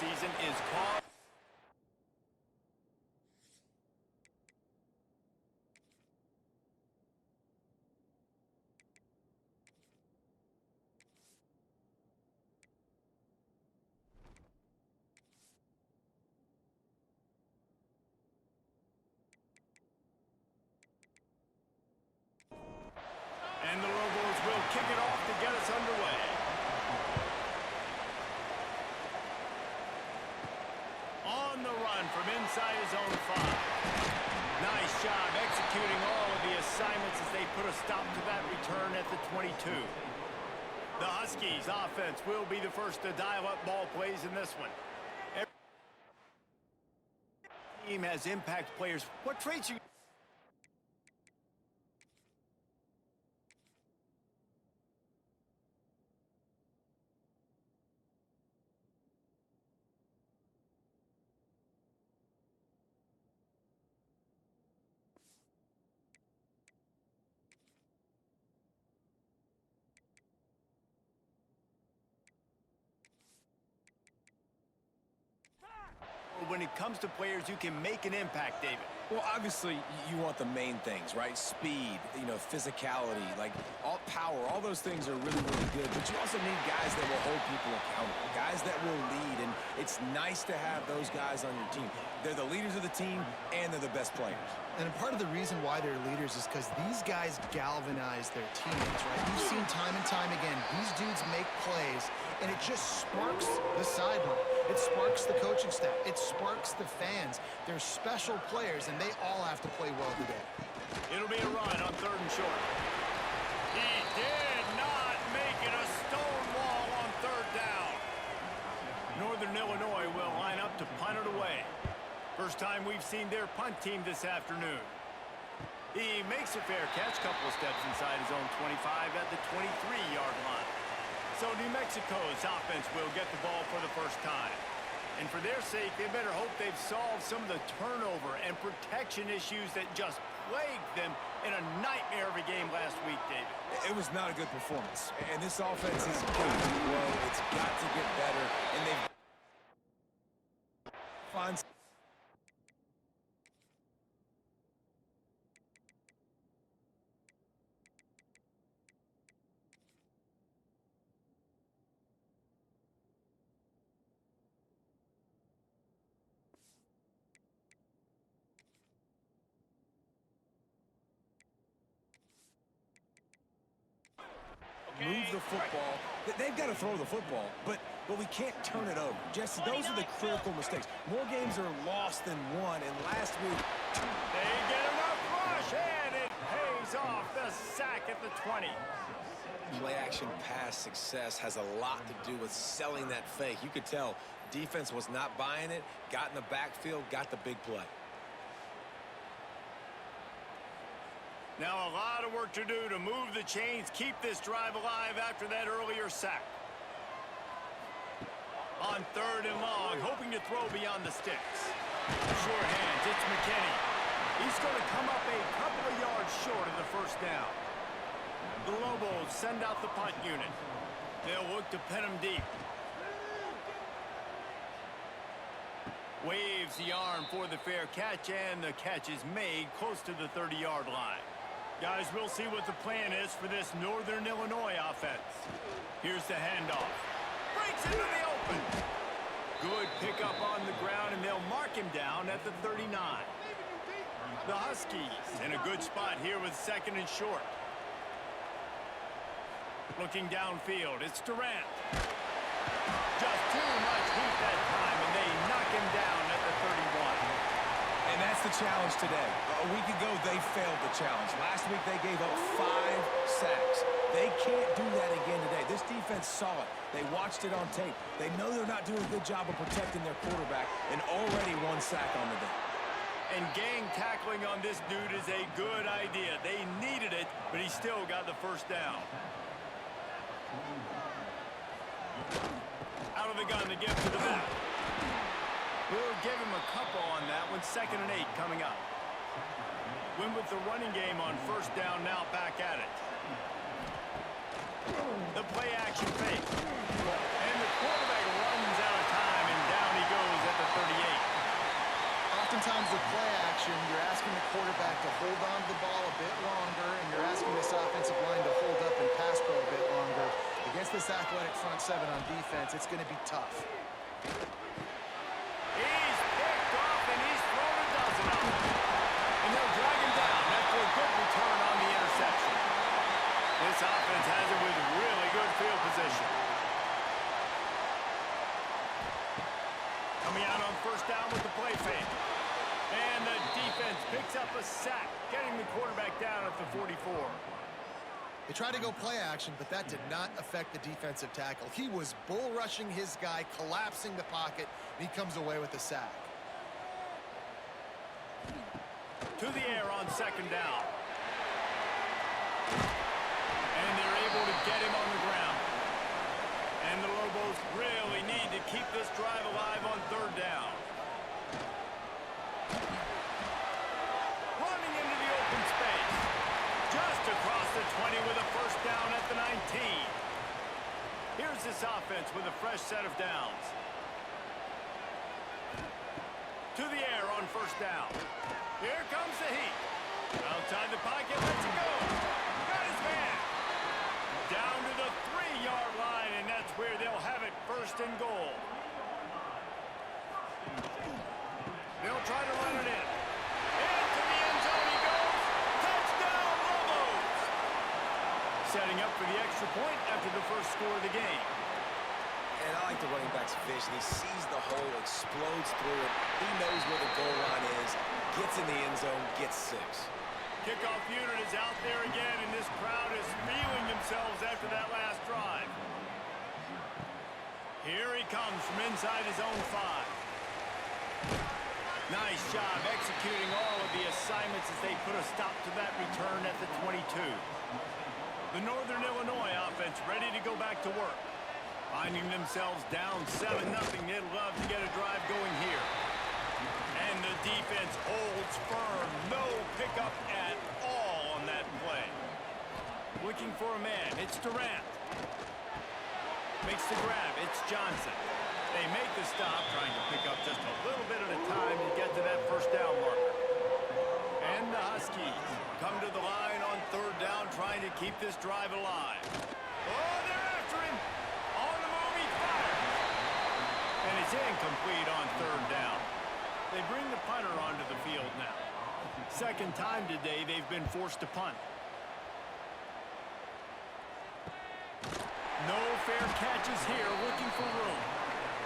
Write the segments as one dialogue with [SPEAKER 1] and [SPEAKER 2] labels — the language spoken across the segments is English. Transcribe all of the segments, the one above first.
[SPEAKER 1] season is called. And the Lobos will kick it off to get us underway. On the run from inside his own 5. Nice job executing all of the assignments as they put a stop to that return at the 22. The Huskies offense will be the first to dial up ball plays in this one. Every team has impact players. What traits you... When it comes to players who can make an impact, David?
[SPEAKER 2] Well, obviously, you want the main things, right? Speed, physicality, like all power, all those things are really, really good. But you also need guys that will hold people accountable, guys that will lead, and it's nice to have those guys on your team. They're the leaders of the team, and they're the best players.
[SPEAKER 3] And part of the reason why they're leaders is because these guys galvanize their teammates, right? You've seen time and time again, these dudes make plays, and it just sparks the sideline. It sparks the coaching staff. It sparks the fans. They're special players, and they all have to play well today.
[SPEAKER 1] It'll be a run on 3rd and short. He did not make it a stone wall on 3rd down. Northern Illinois will line up to punt it away. First time we've seen their punt team this afternoon. He makes a fair catch, couple of steps inside his own 25 at the 23-yard line. So New Mexico's offense will get the ball for the first time. And for their sake, they better hope they've solved some of the turnover and protection issues that just plagued them in a nightmare of a game last week, David.
[SPEAKER 2] It was not a good performance. And this offense is going to grow. It's got to get better. And they've found... move the football. They've got to throw the football, but we can't turn it over. Jesse, those are the critical mistakes. More games are lost than won, and last week...
[SPEAKER 1] They get enough rush, and it pays off the sack at the 20.
[SPEAKER 2] Play-action pass success has a lot to do with selling that fake. You could tell defense was not buying it, got in the backfield, got the big play.
[SPEAKER 1] Now a lot of work to do to move the chains, keep this drive alive after that earlier sack. On 3rd and long, hoping to throw beyond the sticks. Short hands, it's McKinney. He's going to come up a couple of yards short of the 1st down. The Lobos send out the punt unit. They'll look to pin him deep. Waves the arm for the fair catch, and the catch is made close to the 30-yard line. Guys, we'll see what the plan is for this Northern Illinois offense. Here's the handoff. Breaks into the open. Good pickup on the ground, and they'll mark him down at the 39. The Huskies in a good spot here with 2nd and short. Looking downfield, it's Durant. Just too much heat that time, and they knock him down at the 31.
[SPEAKER 2] And that's the challenge today. A week ago, they failed the challenge. Last week, they gave up 5 sacks. They can't do that again today. This defense saw it. They watched it on tape. They know they're not doing a good job of protecting their quarterback, and already 1 sack on the day.
[SPEAKER 1] And gang tackling on this dude is a good idea. They needed it, but he still got the 1st down. Out of the gun to give to the back. We'll give him a couple on that one. 2nd and 8 coming up. Win with the running game on 1st down, now back at it. The play action fake. And the quarterback runs out of time, and down
[SPEAKER 3] oftentimes with play action, you're asking the quarterback to hold on to the ball a bit longer, and you're asking this offensive line to hold up and pass pro a bit longer. Against this athletic front seven on defense, it's going to be tough.
[SPEAKER 1] He's picked off, and he's thrown a dozen of them. And they'll drag him down after a good return on the interception. This offense has it with really good field position. Coming out on first down with the play fake. And the defense picks up a sack, getting the quarterback down at the 44.
[SPEAKER 3] They tried to go play action, but that did not affect the defensive tackle. He was bull rushing his guy, collapsing the pocket, and he comes away with a sack.
[SPEAKER 1] To the air on second down. And they're able to get him on the ground. And the Lobos really need to keep this drive alive on third down. Running into the open space. Just across the 20 with a first down at the 19. Here's this offense with a fresh set of downs. To the air on first down. Here comes the heat. Outside the pocket, lets it go. Got his man. Down to the 3-yard line, and that's where they'll have it first and goal. They'll try to run it in. Into the end zone he goes. Touchdown, Lobos! Setting up for the extra point after the first score of the game.
[SPEAKER 2] And I like the running back's vision. He sees the hole, explodes through it. He knows where the goal line is, gets in the end zone, gets 6.
[SPEAKER 1] Kickoff unit is out there again, and this crowd is feeling themselves after that last drive. Here he comes from inside his own 5. Nice job executing all of the assignments as they put a stop to that return at the 22. The Northern Illinois offense ready to go back to work. Finding themselves down 7-0, they'd love to get a drive going here. And the defense holds firm. No pickup at all on that play. Looking for a man. It's Durant. Makes the grab. It's Johnson. They make the stop, trying to pick up just a little bit at a time to get to that first down marker. And the Huskies come to the line on third down, trying to keep this drive alive. Oh, they're after him. On the move, he fires. And it's incomplete on third down. They bring the punter onto the field now. Second time today they've been forced to punt. No fair catches here, looking for room.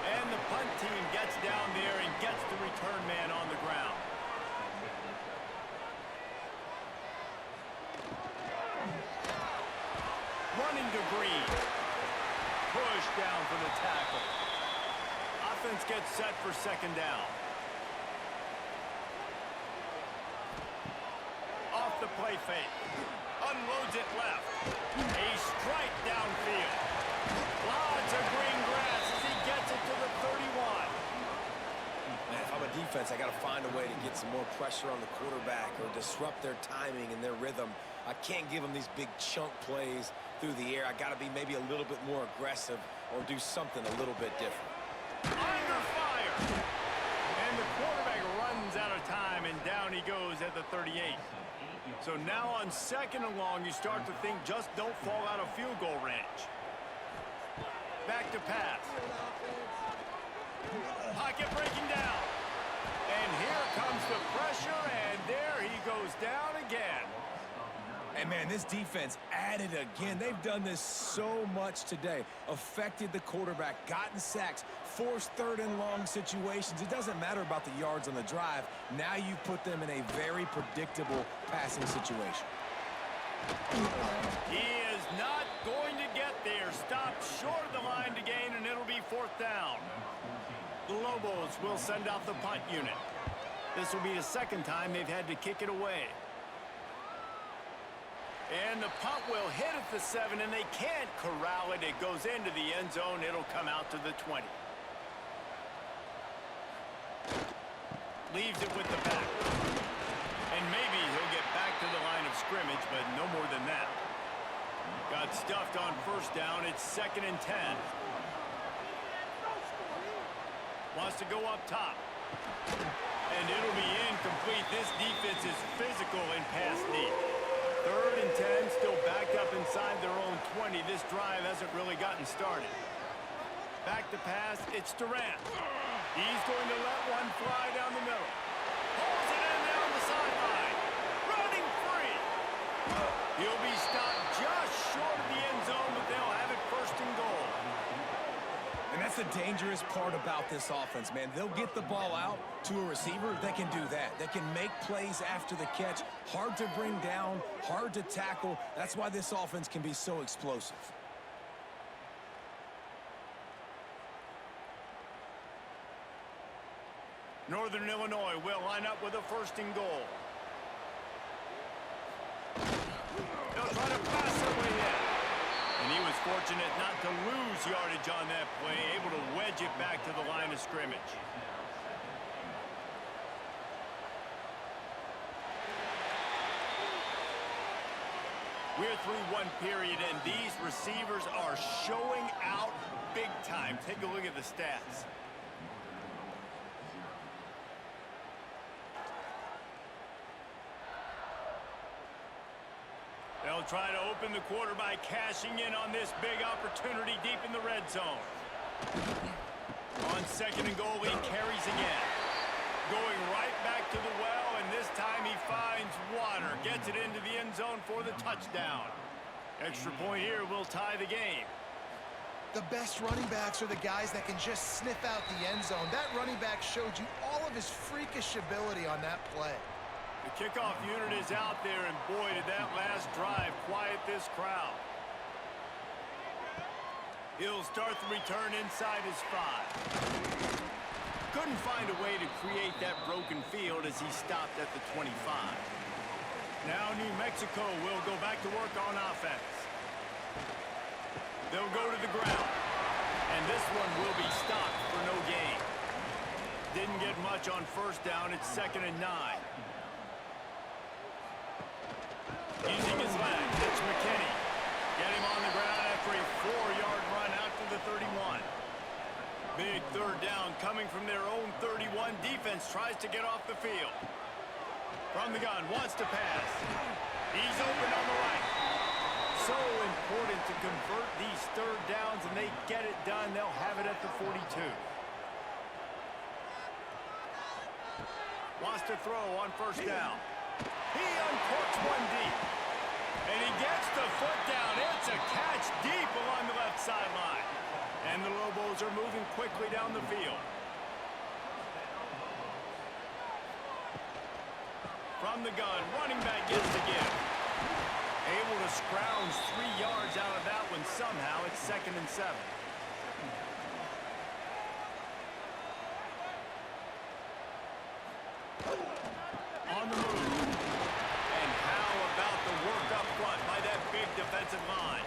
[SPEAKER 1] And the punt team gets down there and gets the return man on the ground. Running to Green. Push down for the tackle. Offense gets set for second down. Off the play fake. Unloads it left. A strike downfield. Lots of green grass as he gets it to the 31.
[SPEAKER 2] Man, if I'm a defense, I got to find a way to get some more pressure on the quarterback or disrupt their timing and their rhythm. I can't give them these big chunk plays through the air. I got to be maybe a little bit more aggressive or do something a little bit different.
[SPEAKER 1] Under fire. And the quarterback runs out of time, and down he goes at the 38. So now on second and long, you start to think just don't fall out of field goal range. Back to pass. Pocket breaking down. And here comes the pressure, and there he goes down again.
[SPEAKER 2] And, man, this defense added again. They've done this so much today. Affected the quarterback, gotten sacks, forced third and long situations. It doesn't matter about the yards on the drive. Now you put them in a very predictable passing situation.
[SPEAKER 1] He is not going to get there. Stopped short of the line to gain, and it'll be fourth down. The Lobos will send out the punt unit. This will be the second time they've had to kick it away. And the punt will hit at the 7, and they can't corral it. It goes into the end zone. It'll come out to the 20. Leaves it with the back. And maybe he'll get back to the line of scrimmage, but no more than that. Got stuffed on first down. It's 2nd and 10. Wants to go up top. And it'll be incomplete. This defense is physical and pass deep. 3rd and 10, still backed up inside their own 20. This drive hasn't really gotten started. Back to pass, it's Durant. He's going to let one fly down the middle. Pulls it in down the sideline. Running free. He'll be stopped just short of the end zone, but they'll have it 1st and goal.
[SPEAKER 2] And that's the dangerous part about this offense, man. They'll get the ball out to a receiver that can do that. That can make plays after the catch. Hard to bring down, hard to tackle. That's why this offense can be so explosive.
[SPEAKER 1] Northern Illinois will line up with a 1st and goal. They'll try to pass their way in. And he was fortunate not to lose yardage on that play, able to wedge it back to the line of scrimmage. We're through one period, and these receivers are showing out big time. Take a look at the stats. They'll try to open the quarter by cashing in on this big opportunity deep in the red zone. On 2nd and goal, he carries again. Going right back to the well, and this time he finds water. Gets it into the end zone for the touchdown. Extra point here will tie the game.
[SPEAKER 3] The best running backs are the guys that can just sniff out the end zone. That running back showed you all of his freakish ability on that play.
[SPEAKER 1] The kickoff unit is out there, and boy, did that last drive quiet this crowd. He'll start the return inside his 5. Couldn't find a way to create that broken field as he stopped at the 25. Now New Mexico will go back to work on offense. They'll go to the ground, and this one will be stopped for no gain. Didn't get much on 1st down. It's 2nd and 9. Using his leg, it's McKinney. Get him on the ground after a 4-yard run out to the 31. Big 3rd down coming from their own 31. Defense tries to get off the field. From the gun, wants to pass. He's open on the right. So important to convert these 3rd downs, and they get it done. They'll have it at the 42. Wants to throw on 1st down. He uncorks one deep. And he gets the foot down. It's a catch deep along the left sideline. And the Lobos are moving quickly down the field. From the gun, running back gets the give. Able to scrounge 3 yards out of that one somehow. It's 2nd and 7. On the move. And how about the work up front by that big defensive line?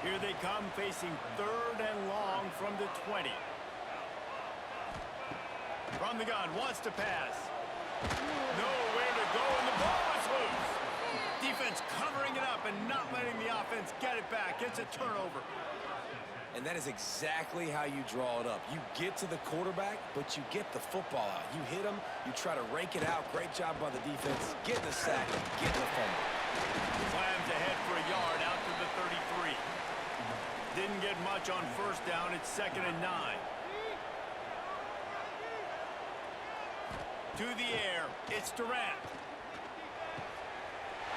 [SPEAKER 1] Here they come, facing 3rd and long from the 20. From the gun, wants to pass. Nowhere to go, and the ball is loose. Defense covering it up and not letting the offense get it back. It's a turnover.
[SPEAKER 2] And that is exactly how you draw it up. You get to the quarterback, but you get the football out. You hit him, you try to rake it out. Great job by the defense. Getting the sack, getting the fumble.
[SPEAKER 1] Slams ahead for a yard out to the 33. Didn't get much on 1st down. It's 2nd and 9. To the air, it's Durant.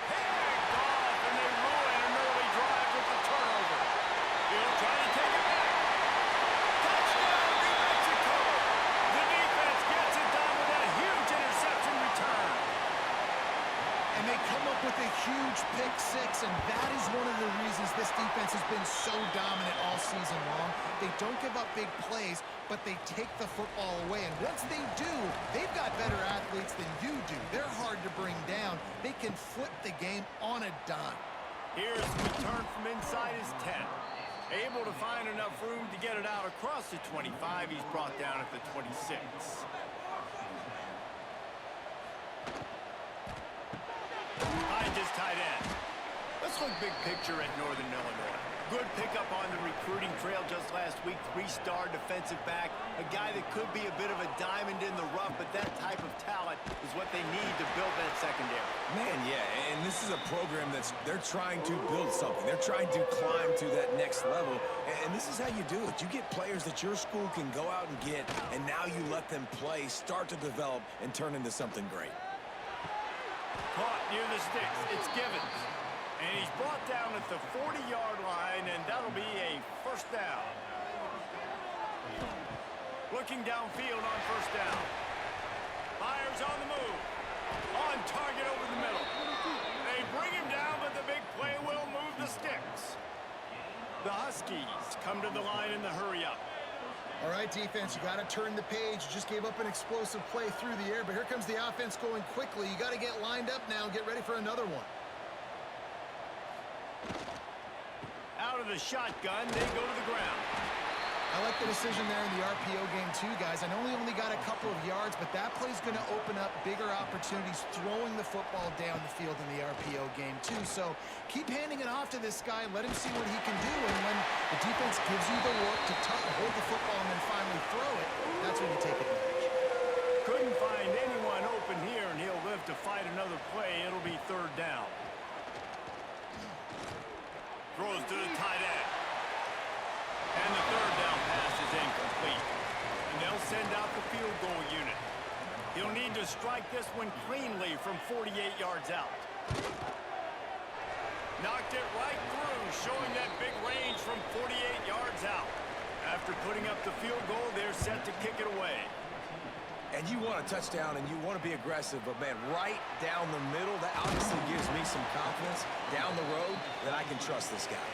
[SPEAKER 1] Picked off, and they ruin an early drive with the turnover. He'll try to take it back. Touchdown, New Mexico! The defense gets it done with that huge interception return.
[SPEAKER 3] And they come up with a huge pick 6, and that is one of the reasons this defense has been so dominant all season long. They don't give up big plays, but they take the football away. And once they do, they've got better athletes than you do. They're hard to bring down. They can flip the game on a dime.
[SPEAKER 1] Here's the return from inside his 10. Able to find enough room to get it out across the 25. He's brought down at the 26. Behind his tight end. Let's look big picture at Northern Illinois. good pickup on the recruiting trail just last week. 3-star defensive back, a guy that could be a bit of a diamond in the rough, but that type of talent is what they need to build that secondary.
[SPEAKER 2] Man, yeah, and this is a program they're trying to build something. They're trying to climb to that next level, and this is how you do it. You get players that your school can go out and get, and now you let them play, start to develop, and turn into something great.
[SPEAKER 1] Caught near the sticks. It's Givens. And he's brought down at the 40-yard line, and that'll be a first down. Looking downfield on first down. Fires on the move. On target over the middle. They bring him down, but the big play will move the sticks. The Huskies come to the line in the hurry-up.
[SPEAKER 3] All right, defense, you got to turn the page. You just gave up an explosive play through the air, but here comes the offense going quickly. You got to get lined up now and get ready for another one.
[SPEAKER 1] Out of the shotgun, they go to the ground.
[SPEAKER 3] I like the decision there in the RPO game too, guys. I know he only got a couple of yards, but that play's going to open up bigger opportunities throwing the football down the field in the RPO game too. So keep handing it off to this guy. Let him see what he can do. And when the defense gives you the look to hold the football and then finally throw it, that's when you take advantage.
[SPEAKER 1] Couldn't find anyone open here, and he'll live to fight another play. It'll be third down. Throws to the tight end. And the third down pass is incomplete. And they'll send out the field goal unit. He'll need to strike this one cleanly from 48 yards out. Knocked it right through, showing that big range from 48 yards out. After putting up the field goal, they're set to kick it away.
[SPEAKER 2] And you want a touchdown and you want to be aggressive, but man, right down the middle, that obviously gives me some confidence down the road that I can trust this guy.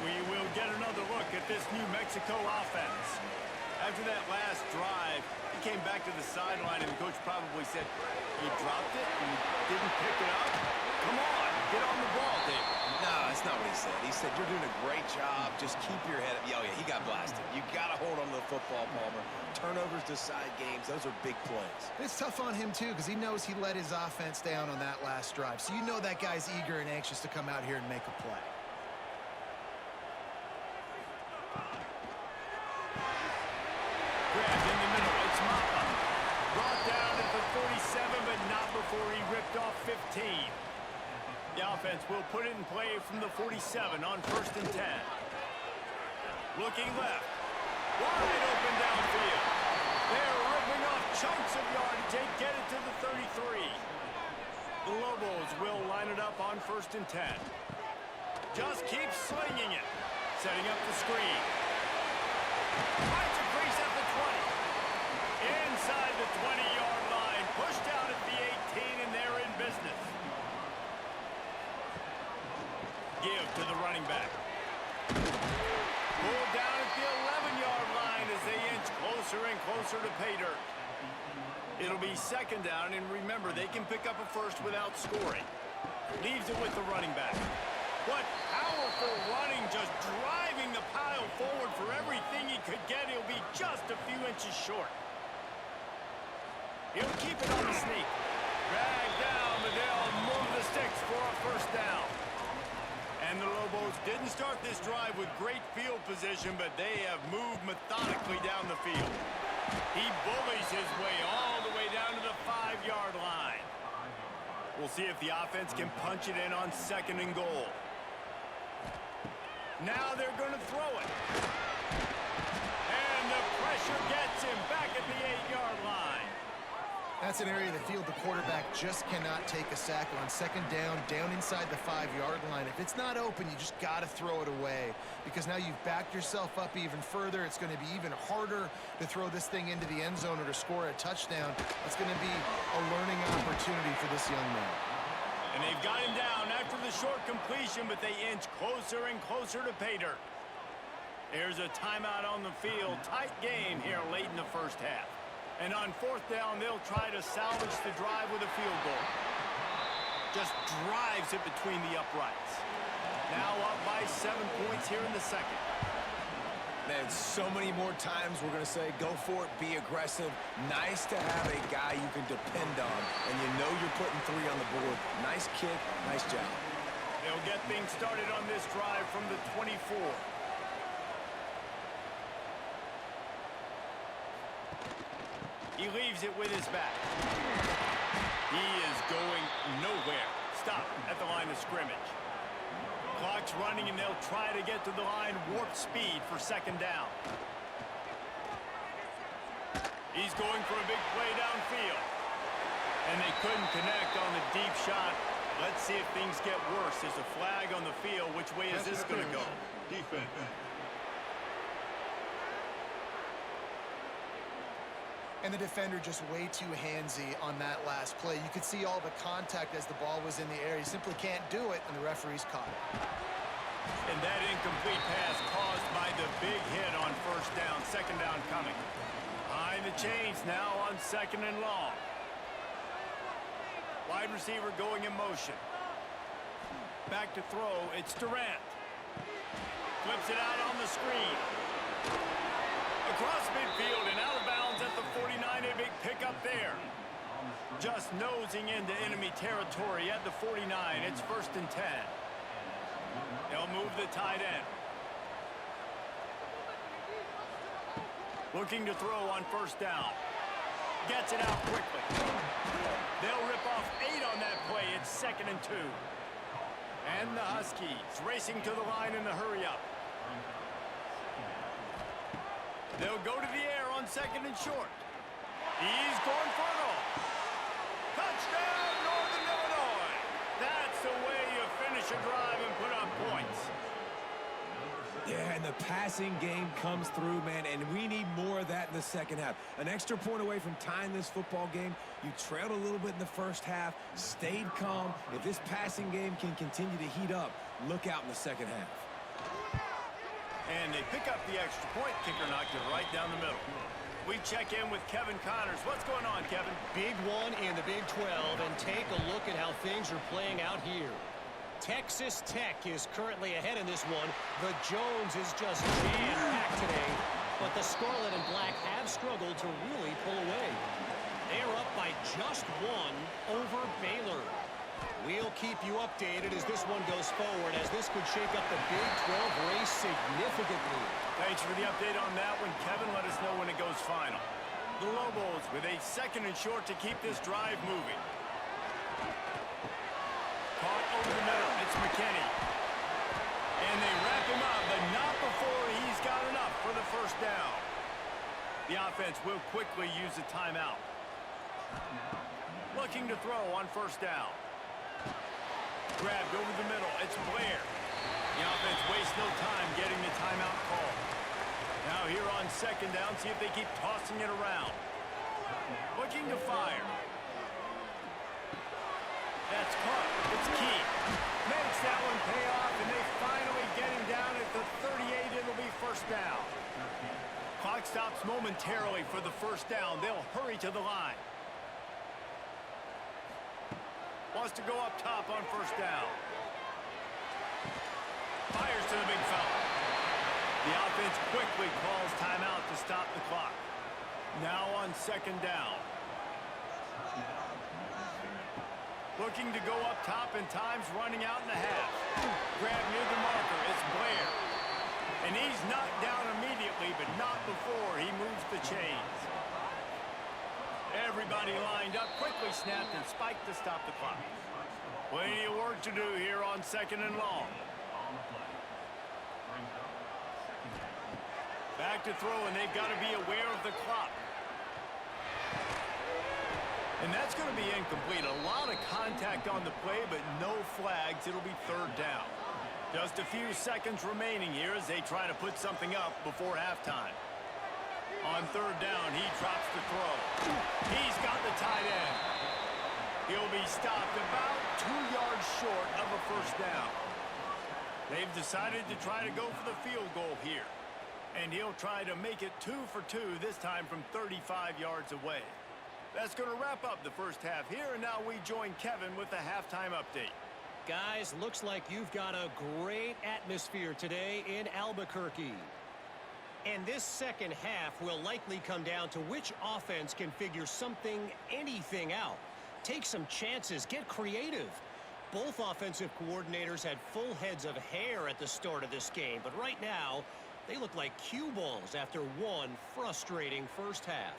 [SPEAKER 1] We will get another look at this New Mexico offense. After that last drive, he came back to the sideline and the coach probably said, "You dropped it? You didn't pick it up? Come on, get on the ball, David."
[SPEAKER 2] No, that's not what he said. He said, "You're doing a great job. Just keep your head up." Oh, yeah, he got blasted. You got to hold on to the football, Palmer. Turnovers decide games. Those are big plays.
[SPEAKER 3] It's tough on him, too, because he knows he let his offense down on that last drive. So you know that guy's eager and anxious to come out here and make a play.
[SPEAKER 1] Grabbed in the middle. It's Mapa. Brought down at the 47, but not before he ripped off 15. The offense will put it in play from the 47 on 1st and 10. Looking left. Wide open downfield. They're ripping off chunks of yardage. They get it to the 33. The Lobos will line it up on 1st and 10. Just keep slinging it. Setting up the screen. Finds a crease at the 20. Inside the 20-yard line. Pushed out at the 18, and they're in business. Give to the running back. Pulled down at the 11-yard line as they inch closer and closer to pay dirt. It'll be second down, and remember, they can pick up a first without scoring. Leaves it with the running back. What powerful running, just driving the pile forward for everything he could get. He'll be just a few inches short. He'll keep it on the sneak. Drag down, but they'll move the sticks for a first down. And the Lobos didn't start this drive with great field position, but they have moved methodically down the field. He bullies his way all the way down to the 5-yard line. We'll see if the offense can punch it in on 2nd and goal. Now they're going to throw it. And the pressure gets him back at the 8-yard line.
[SPEAKER 3] That's an area of the field the quarterback just cannot take a sack on. 2nd down inside the 5-yard line. If it's not open, you just got to throw it away because now you've backed yourself up even further. It's going to be even harder to throw this thing into the end zone or to score a touchdown. That's going to be a learning opportunity for this young man.
[SPEAKER 1] And they've got him down after the short completion, but they inch closer and closer to pay dirt. There's a timeout on the field. Tight game here late in the first half. And on 4th down, they'll try to salvage the drive with a field goal. Just drives it between the uprights. Now up by 7 points here in the second.
[SPEAKER 2] Man, so many more times we're going to say, go for it, be aggressive. Nice to have a guy you can depend on, and you know you're putting 3 on the board. Nice kick, nice job.
[SPEAKER 1] They'll get things started on this drive from the 24. He leaves it with his back. He is going nowhere. Stop at the line of scrimmage. Clock's running, and they'll try to get to the line warp speed for second down. He's going for a big play downfield. And they couldn't connect on the deep shot. Let's see if things get worse. There's a flag on the field. Which way is this going to go?
[SPEAKER 4] Defense.
[SPEAKER 3] And the defender just way too handsy on that last play. You could see all the contact as the ball was in the air. He simply can't do it, and the referee's caught it.
[SPEAKER 1] And that incomplete pass caused by the big hit on first down. Second down coming. Behind the chains now on second and long. Wide receiver going in motion. Back to throw. It's Durant. Flips it out on the screen. Across midfield and out of bounds at the 49. A big pickup there. Just nosing into enemy territory at the 49. It's first and 10. They'll move the tight end. Looking to throw on first down. Gets it out quickly. They'll rip off 8 on that play. It's second and 2. And the Huskies racing to the line in the hurry-up. They'll go to the air on second and short. He's going for it all. Touchdown, Northern Illinois. That's the way you finish a drive and put up points.
[SPEAKER 2] Yeah, and the passing game comes through, man, and we need more of that in the second half. An extra point away from tying this football game. You trailed a little bit in the first half, stayed calm. If this passing game can continue to heat up, look out in the second half.
[SPEAKER 1] And they pick up the extra point. Kicker knocked it right down the middle. We check in with Kevin Connors. What's going on, Kevin?
[SPEAKER 5] Big one in the Big 12, and take a look at how things are playing out here. Texas Tech is currently ahead in this one. The Jones is just jam-packed today, but the Scarlet and Black have struggled to really pull away. They're up by just 1 over Baylor. We'll keep you updated as this one goes forward, as this could shake up the Big 12 race significantly.
[SPEAKER 1] Thanks for the update on that one, Kevin. Let us know when it goes final. The Lobos with a second and short to keep this drive moving. Caught over the middle. It's McKinney. And they wrap him up, but not before he's got enough for the first down. The offense will quickly use a timeout. Looking to throw on first down. Grabbed over the middle. It's Blair. The offense wastes no time getting the timeout call. Now here on second down, see if they keep tossing it around. Looking to fire. That's caught. It's Key. Makes that one pay off, and they finally get him down at the 38. It'll be first down. Clock stops momentarily for the first down. They'll hurry to the line. Wants to go up top on first down. Fires to the big fella. The offense quickly calls timeout to stop the clock. Now on second down. Looking to go up top, and time's running out in the half. Grab near the marker. It's Blair. And he's knocked down immediately, but not before he moves the chains. Everybody lined up, quickly snapped and spiked to stop the clock. Plenty of work to do here on second and long. Back to throw, and they've got to be aware of the clock. And that's going to be incomplete. A lot of contact on the play, but no flags. It'll be third down. Just a few seconds remaining here as they try to put something up before halftime. On third down, he drops the throw. He's got the tight end. He'll be stopped about 2 yards short of a first down. They've decided to try to go for the field goal here. And he'll try to make it 2 for 2, this time from 35 yards away. That's going to wrap up the first half here, and now we join Kevin with the halftime update.
[SPEAKER 5] Guys, looks like you've got a great atmosphere today in Albuquerque. And this second half will likely come down to which offense can figure anything out. Take some chances, get creative. Both offensive coordinators had full heads of hair at the start of this game, but right now, they look like cue balls after one frustrating first half.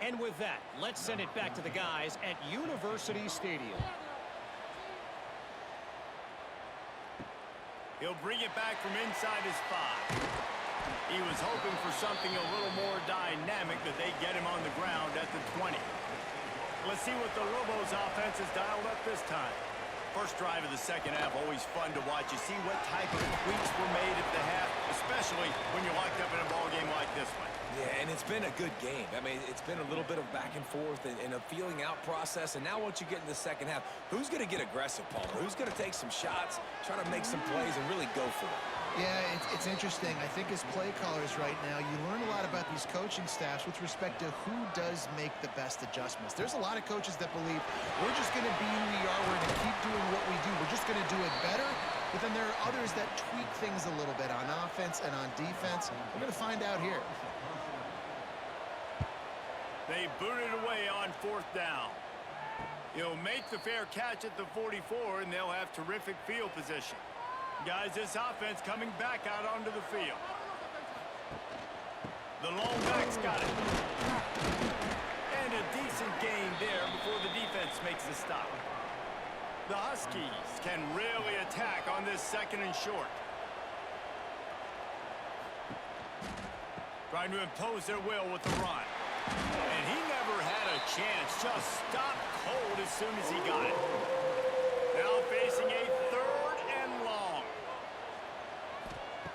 [SPEAKER 5] And with that, let's send it back to the guys at University Stadium.
[SPEAKER 1] He'll bring it back from inside his 5. He was hoping for something a little more dynamic, but they get him on the ground at the 20. Let's see what the Lobos offense has dialed up this time. First drive of the second half, always fun to watch. You see what type of tweaks were made at the half, especially when you're locked up in a ball game like this one.
[SPEAKER 2] Yeah, and it's been a good game. I mean, it's been a little bit of back and forth and a feeling out process. And now once you get in the second half, who's going to get aggressive, Palmer? Who's going to take some shots, try to make some plays, and really go for it?
[SPEAKER 3] Yeah, it's interesting. I think as play callers right now, you learn a lot about these coaching staffs with respect to who does make the best adjustments. There's a lot of coaches that believe we're just going to be who we are. We're going to keep doing what we do. We're just going to do it better. But then there are others that tweak things a little bit on offense and on defense. We're going to find out here.
[SPEAKER 1] They boot it away on 4th down. He'll make the fair catch at the 44, and they'll have terrific field position. Guys, this offense coming back out onto the field. The lone back's got it. And a decent gain there before the defense makes the stop. The Huskies can really attack on this 2nd and short. Trying to impose their will with the run. And he never had a chance. Just stopped cold as soon as he got it. Now facing a 3rd and long.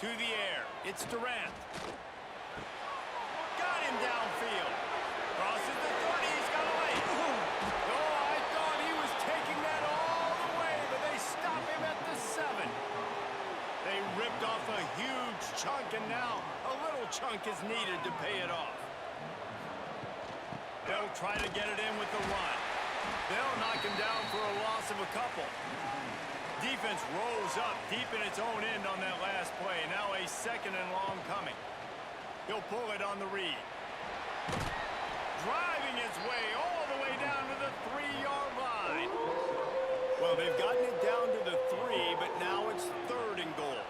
[SPEAKER 1] To the air. It's Durant. Got him downfield. Crosses the 30. He's got away. Oh, I thought he was taking that all the way, but they stop him at the 7. They ripped off a huge chunk, and now a little chunk is needed to pay it off. They'll try to get it in with the run. They'll knock him down for a loss of a couple. Defense rolls up deep in its own end on that last play. Now a 2nd and long coming. He'll pull it on the read. Driving his way all the way down to the 3-yard line. Well, they've gotten it down to the 3, but now it's 3rd and goal.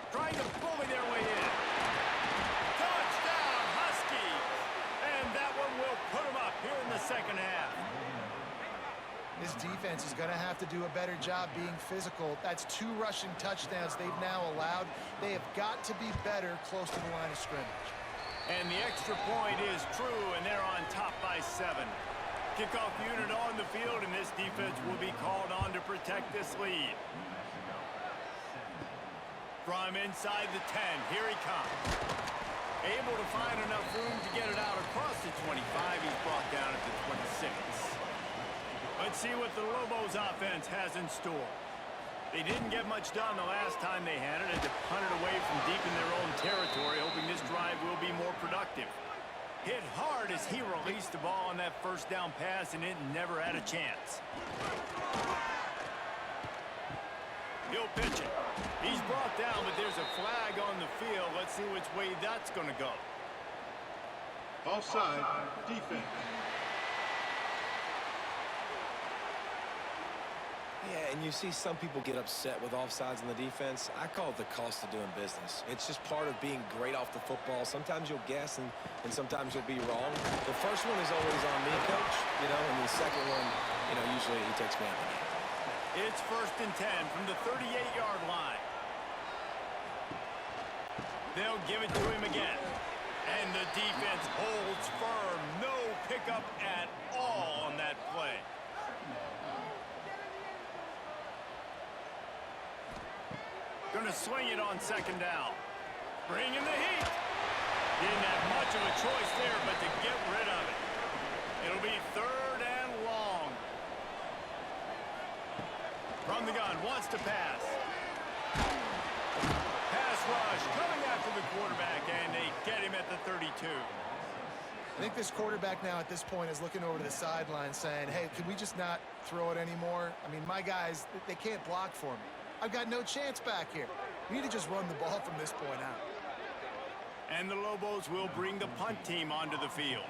[SPEAKER 1] Trying to bully their way in. Touchdown, Huskies! And that one will put them up here in the second half.
[SPEAKER 3] This defense is going to have to do a better job being physical. That's 2 rushing touchdowns they've now allowed. They have got to be better close to the line of scrimmage.
[SPEAKER 1] And the extra point is true, and they're on top by 7. Kickoff unit on the field, and this defense will be called on to protect this lead. From inside the 10, here he comes. Able to find enough room to get it out across the 25. He's brought down at the 26. Let's see what the Lobos offense has in store. They didn't get much done the last time they had it, and to punt it away from deep in their own territory, hoping this drive will be more productive. Hit hard as he released the ball on that 1st down pass, and it never had a chance. He'll pitch it. He's brought down, but there's a flag on the field. Let's see which way that's going to go.
[SPEAKER 4] Offside, defense.
[SPEAKER 2] Yeah, and you see some people get upset with offsides in the defense. I call it the cost of doing business. It's just part of being great off the football. Sometimes you'll guess, and sometimes you'll be wrong. The first one is always on me, Coach, and the second one, usually he takes me out of the game.
[SPEAKER 1] It's 1st and 10 from the 38-yard line. They'll give it to him again. And the defense holds firm. No pickup at all on that play. Going to swing it on 2nd down. Bringing the heat. Didn't have much of a choice there, but to get rid of it. It'll be 3rd and long. From the gun, wants to pass. Pass rush coming after the quarterback, and they get him at the 32.
[SPEAKER 3] I think this quarterback now at this point is looking over to the sideline saying, hey, can we just not throw it anymore? I mean, my guys, they can't block for me. I've got no chance back here. We need to just run the ball from this point out.
[SPEAKER 1] And the Lobos will bring the punt team onto the field.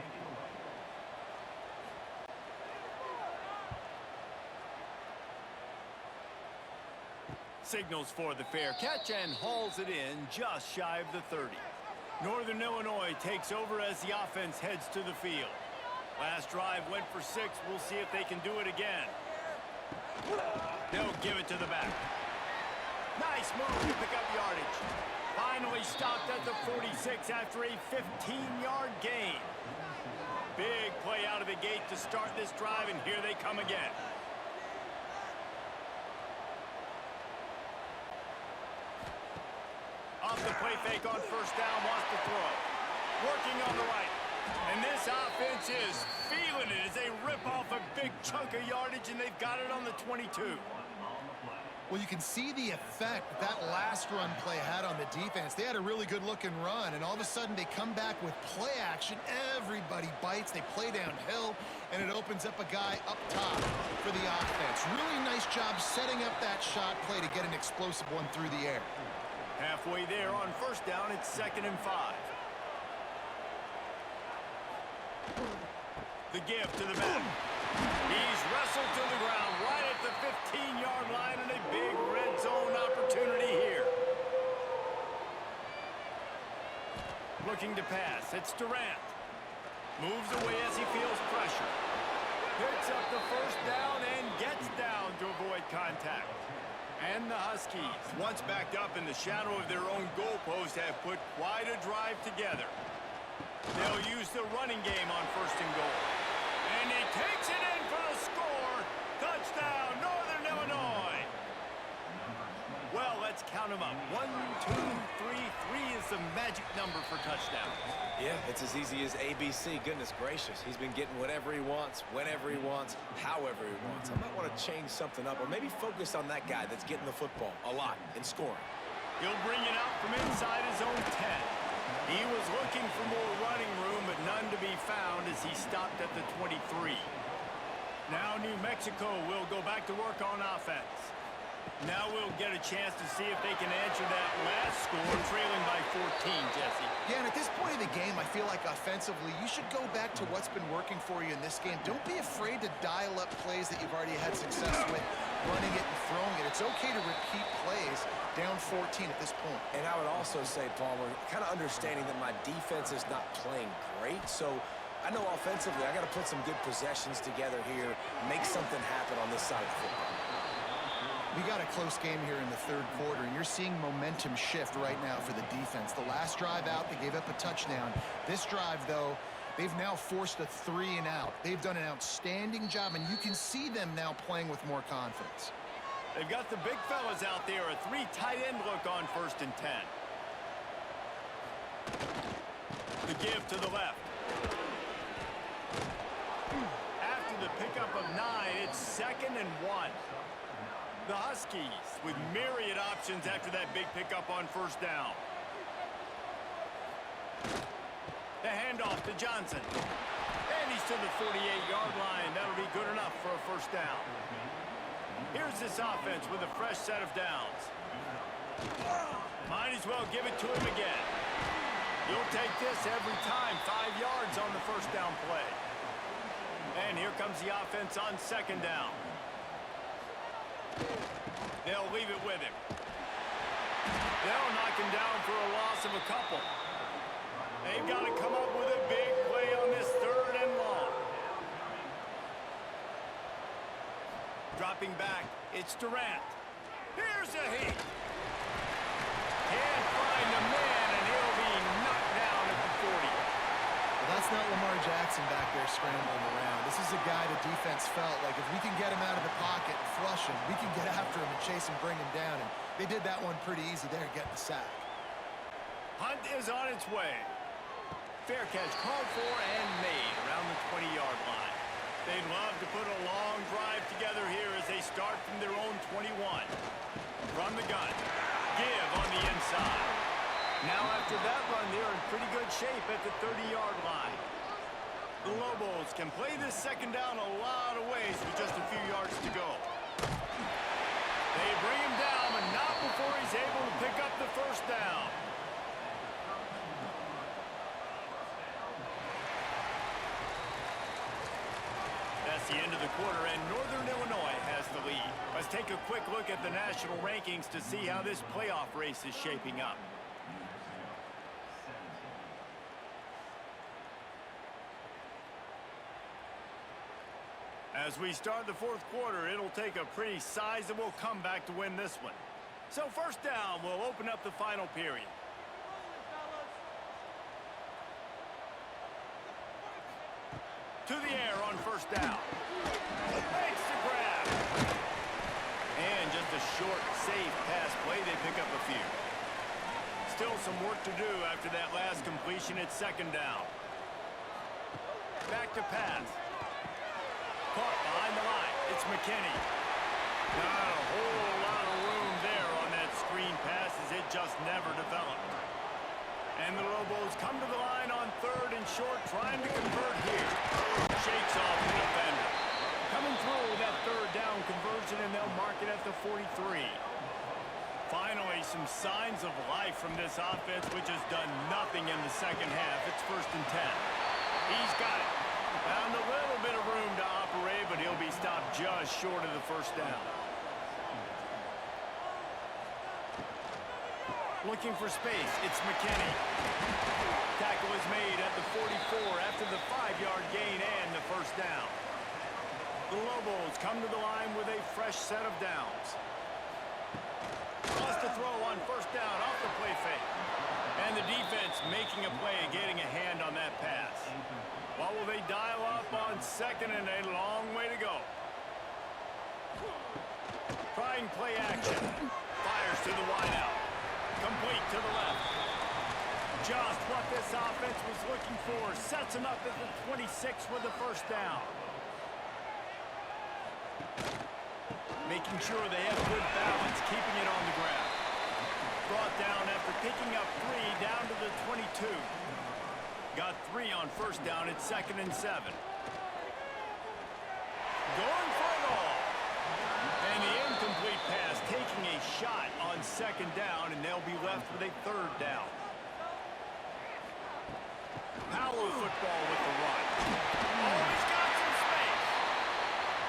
[SPEAKER 1] Signals for the fair catch and hauls it in just shy of the 30. Northern Illinois takes over as the offense heads to the field. Last drive went for 6. We'll see if they can do it again. They'll give it to the back. Nice move to pick up yardage. Finally stopped at the 46 after a 15-yard gain. Big play out of the gate to start this drive, and here they come again. Off the play fake on first down, wants to throw. Working on the right. And this offense is feeling it as they rip off a big chunk of yardage, and they've got it on the 22.
[SPEAKER 3] Well, you can see the effect that last run play had on the defense. They had a really good-looking run, and all of a sudden they come back with play action. Everybody bites. They play downhill, and it opens up a guy up top for the offense. Really nice job setting up that shot play to get an explosive one through the air.
[SPEAKER 1] Halfway there on first down, it's 2nd and 5. The give to the back. He's wrestled to the ground right at the 15-yard line, and a big red zone opportunity here. Looking to pass. It's Durant. Moves away as he feels pressure. Picks up the first down and gets down to avoid contact. And the Huskies, once backed up in the shadow of their own goalpost, have put quite a drive together. They'll use the running game on 1st and goal. And he takes it in for the score. Touchdown, Northern Illinois. Well, let's count them up. 1, 2, 3. 3 is the magic number for touchdowns.
[SPEAKER 2] Yeah, it's as easy as ABC. Goodness gracious. He's been getting whatever he wants, whenever he wants, however he wants. I might want to change something up or maybe focus on that guy that's getting the football a lot and scoring.
[SPEAKER 1] He'll bring it out from inside his own 10. He was looking for more running room, but none to be found as he stopped at the 23. Now New Mexico will go back to work on offense. Now we'll get a chance to see if they can answer that last score, trailing by 14, Jesse.
[SPEAKER 3] Yeah, and at this point of the game, I feel like offensively, you should go back to what's been working for you in this game. Don't be afraid to dial up plays that you've already had success with, running it and throwing it. It's okay to repeat plays down 14 at this point.
[SPEAKER 2] And I would also say, Palmer, kind of understanding that my defense is not playing great, so I know offensively I got to put some good possessions together here, make something happen on this side of the football.
[SPEAKER 3] We got a close game here in the 3rd quarter, and you're seeing momentum shift right now for the defense. The last drive out, they gave up a touchdown. This drive, though, they've now forced a 3 and out. They've done an outstanding job, and you can see them now playing with more confidence.
[SPEAKER 1] They've got the big fellas out there, a 3 tight end look on 1st and 10. The give to the left. After the pickup of 9, it's 2nd and 1. The Huskies with myriad options after that big pickup on first down. The handoff to Johnson. And he's to the 48-yard line. That'll be good enough for a first down. Here's this offense with a fresh set of downs. Might as well give it to him again. You'll take this every time. 5 yards on the first down play. And here comes the offense on 2nd down. They'll leave it with him. They'll knock him down for a loss of a couple. They've got to come up with a big play on this 3rd and long. Dropping back, it's Durant. Here's a heat. Can't find a man, and he'll be knocked down at the 40.
[SPEAKER 3] Well, that's not Lamar Jackson back there scrambling around. This is a guy the defense felt like if we can get him out of the pocket and flush him, we can get after him and chase him, bring him down. And they did that one pretty easy there, getting the sack.
[SPEAKER 1] Hunt is on its way. Fair catch called for and made around the 20-yard line. They'd love to put a long drive together here as they start from their own 21. From the gun. Give on the inside. Now after that run, they're in pretty good shape at the 30-yard line. The Lobos can play this 2nd down a lot of ways with just a few yards to go. They bring him down, but not before he's able to pick up the first down. That's the end of the quarter, and Northern Illinois has the lead. Let's take a quick look at the national rankings to see how this playoff race is shaping up. As we start the fourth quarter, it'll take a pretty sizable comeback to win this one. So first down, we'll open up the final period. To the air on first down. Makes the grab. And just a short, safe pass play. They pick up a few. Still some work to do after that last completion. It's second down. Back to pass. Caught behind the line. It's McKinney. Not a whole lot of room there on that screen pass as it just never developed. And the Lobos come to the line on third and short, trying to convert here. Shakes off the defender. Coming through with that third down conversion, and they'll mark it at the 43. Finally, some signs of life from this offense, which has done nothing in the second half. It's first and 10. He's got it. Found a little bit of room to operate, but he'll be stopped just short of the first down. Looking for space, it's McKinney. Tackle is made at the 44 after the 5-yard gain and the first down. The Lobos come to the line with a fresh set of downs. Plus to throw on first down off the play fake. And the defense making a play, getting a hand on that pass. What will they dial up on second and a long way to go? Trying play action. Fires to the wideout. Complete to the left. Just what this offense was looking for. Sets him up at the 26 with the first down. Making sure they have good balance, keeping it on the ground. Brought down after picking up 3 down to the 22. Got 3 on first down. It's second and 7. Going for it all. And the incomplete pass taking a shot on second down, and they'll be left with a third down. Power football with the run. Oh, he's got some space.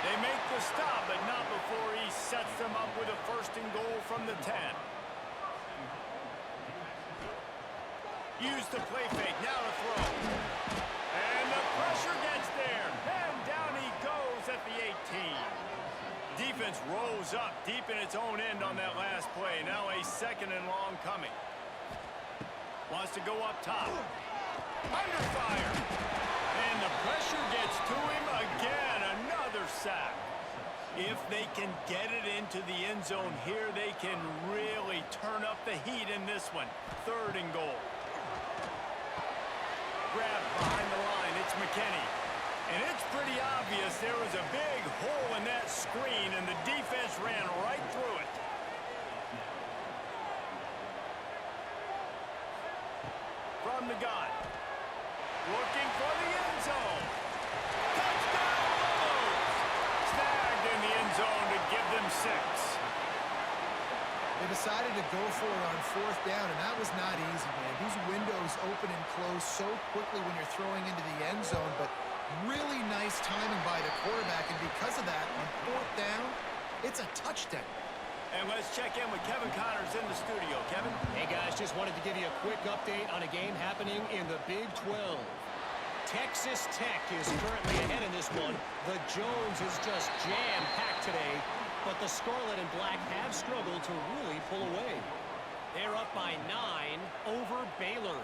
[SPEAKER 1] They make the stop, but not before he sets them up with a first and goal from the 10. Use the play fake, now to throw. And the pressure gets there. And down he goes at the 18. Defense rolls up deep in its own end on that last play. Now a second and long coming. Wants to go up top. Under fire. And the pressure gets to him again. Another sack. If they can get it into the end zone here, they can really turn up the heat in this one. Third and goal. Grab behind the line. It's McKinney. And it's pretty obvious there was a big hole in that screen, and the defense ran right through it. From the gun. Looking for the end zone. Touchdown, Lobos! Snagged in the end zone to give them 6.
[SPEAKER 3] They decided to go for it on fourth down, and that was not easy, man. These windows open and close so quickly when you're throwing into the end zone, but really nice timing by the quarterback, and because of that, on fourth down, it's a touchdown.
[SPEAKER 1] And let's check in with Kevin Connors in the studio. Kevin?
[SPEAKER 5] Hey, guys, just wanted to give you a quick update on a game happening in the Big 12. Texas Tech is currently ahead in this one. The Jones is just jam-packed today, but the Scarlet and Black have struggled to really pull away. They're up by 9 over Baylor.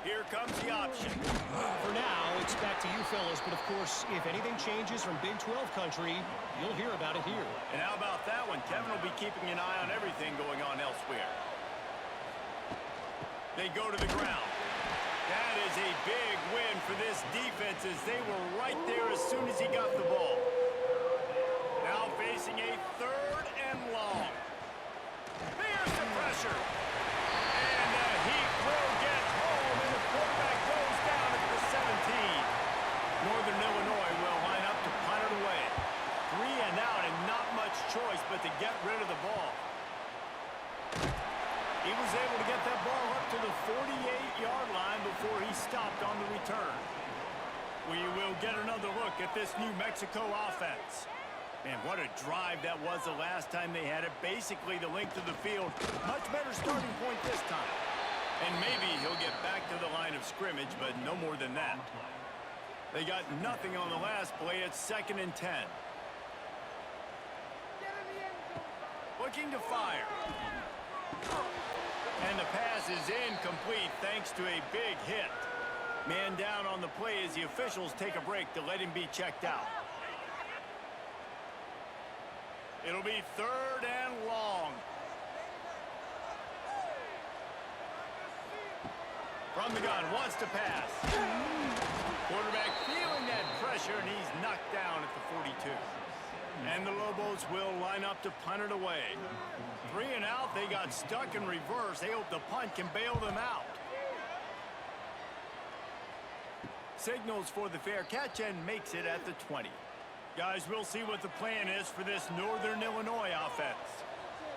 [SPEAKER 1] Here comes the option.
[SPEAKER 5] For now, it's back to you fellas, but of course, if anything changes from Big 12 country, you'll hear about it here.
[SPEAKER 1] And how about that one? Kevin will be keeping an eye on everything going on elsewhere. They go to the ground. That is a big win for this defense as they were right there as soon as he got the ball. Now facing a third and long. There's the pressure. And the Heat will get home, and the quarterback goes down at the 17. Northern Illinois will line up to punt it away. 3 and out, and not much choice but to get rid of the ball. He was able to get that ball up to the 48-yard line before he stopped on the return. We will get another look at this New Mexico offense. Man, what a drive that was the last time they had it. Basically the length of the field. Much better starting point this time. And maybe he'll get back to the line of scrimmage, but no more than that. They got nothing on the last play. It's 2nd and 10. Looking to fire. And the pass is incomplete thanks to a big hit. Man down on the play as the officials take a break to let him be checked out. It'll be 3rd and long. From the gun, wants to pass. Quarterback feeling that pressure, and he's knocked down at the 42. And the Lobos will line up to punt it away. 3 and out, they got stuck in reverse. They hope the punt can bail them out. Signals for the fair catch and makes it at the 20. Guys, we'll see what the plan is for this Northern Illinois offense.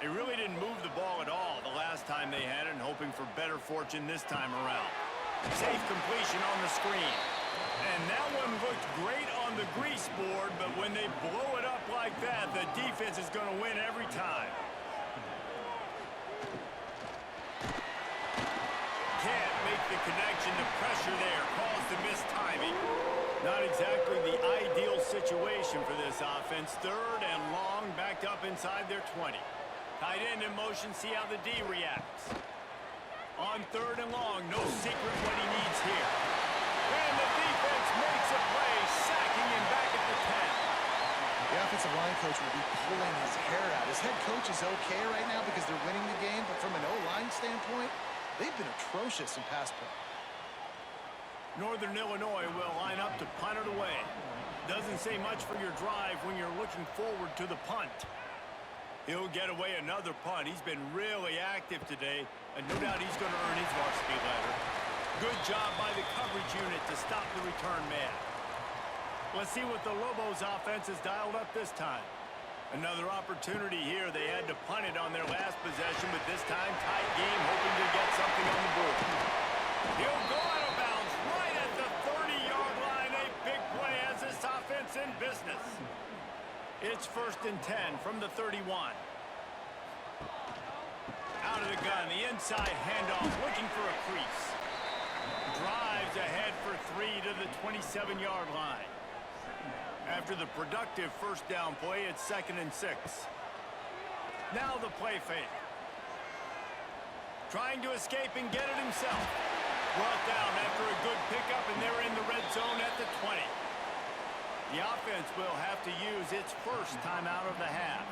[SPEAKER 1] They really didn't move the ball at all the last time they had it, and hoping for better fortune this time around. Safe completion on the screen. And that one looked great on the grease board, but when they blow it up like that, the defense is going to win every time. Can't make the connection. The pressure there caused the missed timing. Not exactly the ideal situation for this offense. 3rd and long, backed up inside their 20. Tight end in motion, see how the D reacts. On 3rd and long, no secret what he needs here. And the defense makes a play, sacking him back at the 10.
[SPEAKER 3] The offensive line coach will be pulling his hair out. His head coach is okay right now because they're winning the game, but from an O-line standpoint, they've been atrocious in pass play.
[SPEAKER 1] Northern Illinois will line up to punt it away. Doesn't say much for your drive when you're looking forward to the punt. He'll get away another punt. He's been really active today, and no doubt he's going to earn his varsity letter. Good job by the coverage unit to stop the return man. Let's see what the Lobos offense has dialed up this time. Another opportunity here. They had to punt it on their last possession, but this time tight game, hoping to get something on the board. He'll go out of bounds right at the 30-yard line. A big play as this offense in business. It's 1st and 10 from the 31. Out of the gun, the inside handoff, looking for a crease. Drives ahead for 3 to the 27-yard line. After the productive 1st down play, it's 2nd and 6. Now the play fake. Trying to escape and get it himself. Brought down after a good pickup, and they're in the red zone at the 20. The offense will have to use its 1st timeout of the half.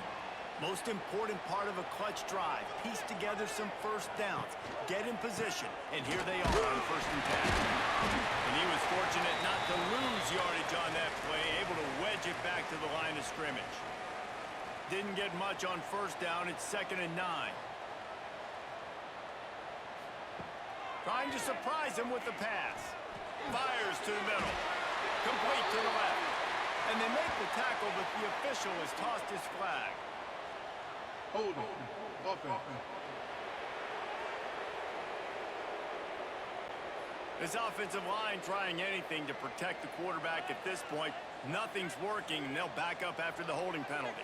[SPEAKER 1] Most important part of a clutch drive. Piece together some 1st downs. Get in position. And here they are on 1st and 10. And he was fortunate not to lose yardage on that play. Able to wedge it back to the line of scrimmage. Didn't get much on 1st down. It's 2nd and 9. Trying to surprise him with the pass. Fires to the middle. Complete to the left. And they make the tackle, but the official has tossed his flag.
[SPEAKER 4] Hold on. Offense.
[SPEAKER 1] This offensive line trying anything to protect the quarterback at this point. Nothing's working, and they'll back up after the holding penalty.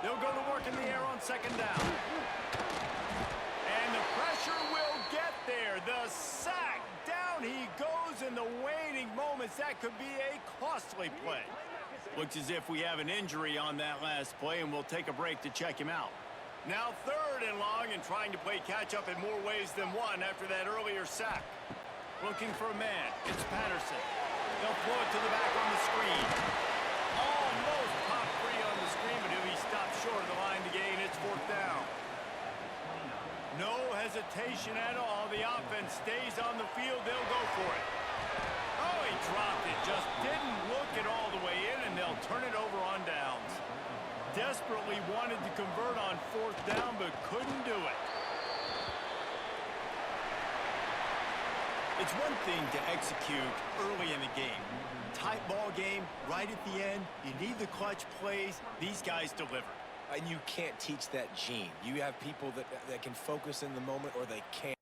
[SPEAKER 1] They'll go to work in the air on 2nd down. And the pressure will get there. The sack. Down he goes in the waning moments. That could be a costly play. Looks as if we have an injury on that last play, and we'll take a break to check him out. Now 3rd and long, and trying to play catch-up in more ways than one after that earlier sack. Looking for a man. It's Patterson. They'll throw it to the back on the screen. Almost popped free on the screen, but he'll be stopped short of the line to gain. It's 4th down. No hesitation at all. The offense stays on the field. They'll go for it. Oh, he dropped it. Just didn't look it all the way in, and they'll turn it over on downs. Desperately wanted to convert on 4th down, but couldn't do it. It's one thing to execute early in the game. Tight ball game, right at the end. You need the clutch plays. These guys deliver.
[SPEAKER 2] And you can't teach that gene. You have people that can focus in the moment, or they can't.